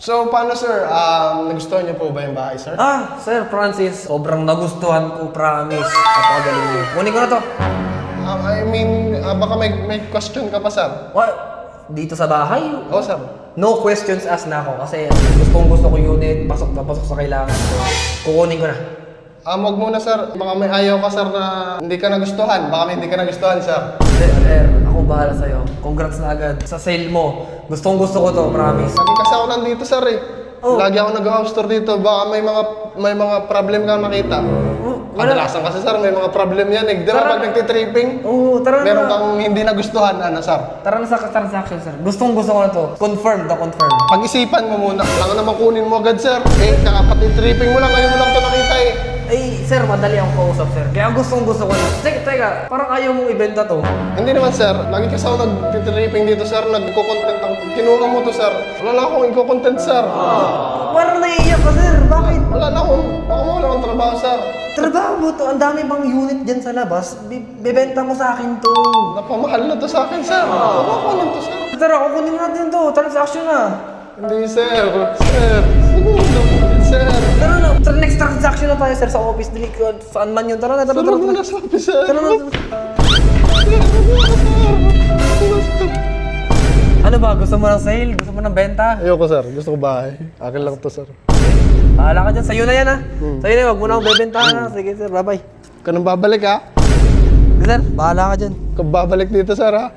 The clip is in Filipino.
So, paano sir? Nagustuhan niyo po ba yung bahay, sir? Sir Francis, sobrang nagustuhan ko, promise. Napakagaling niyo. Kunin ko na to. Baka may question ka pa, sir. What? Dito sa bahay? Oo, sir. No questions asked na ako kasi gusto ko unit, pasok na pasok sa kailangan. Kukunin ko na. Wag muna, sir. Baka may ayaw ka, sir, na hindi ka nagustuhan. Baka hindi ka nagustuhan, sir. Sir, ako bahala sa'yo. Congrats na agad. Sa sale mo, gusto ko to, promise. Lagi kasi ako nandito, sir, eh. Oh. Lagi ako nag-house tour dito. Baka may mga problem ka makita. Kadalasan kasi, sir, may mga problem yan, eh. Di ba pag nagtitripping? Oo, tara na. Meron kang hindi nagustuhan, sir? Tara na sa transaction, sir. Gusto ko na to. Confirm. Pag-isipan mo muna. Kailangan naman kunin mo agad, sir. Eh, kakapati-tripping mo lang. Ngayon mo lang ito nakita, eh. Ay, sir, madali akong kausap, sir. Kaya gusto ko na. Teka, parang ayaw mong ibenta to. Hindi naman, sir. Lagi kasi ako nag-tripping dito, sir. Nagko-content ako. Kinuha mo to, sir. Wala na akong i-content, sir. Parang naiiyak ka, sir. Bakit? Wala na akong, baka mawala akong trabaho, sir. Trabaho mo to. Ang dami bang unit dyan sa labas. Bebenta mo sa akin to. Napamahal na to sa akin, sir. Huwag ako lang to, sir. Tara, kukunin natin to. Transaction na. Hindi, sir. Sir. Sir. Tara na. Sa next transaction na tayo, sir, sa office. Dili ko. Saan man yun? Tara na. Sir, huwag mo na sabi, sir. Tara na. Sir, sir. Ano ba? Gusto mo ng sale? Gusto mo ng benta? Ayoko, sir. Gusto ko bahay. Akin lang to, sir. Bahala ka dyan. Sa'yo na yan, ha? Sa'yo na yan. Huwag mo na akong bebentahan, ha? Sige, sir. Bye-bye. Ka nang babalik, ha? Sir, bahala ka dyan. Ka babalik dito, sir, ha?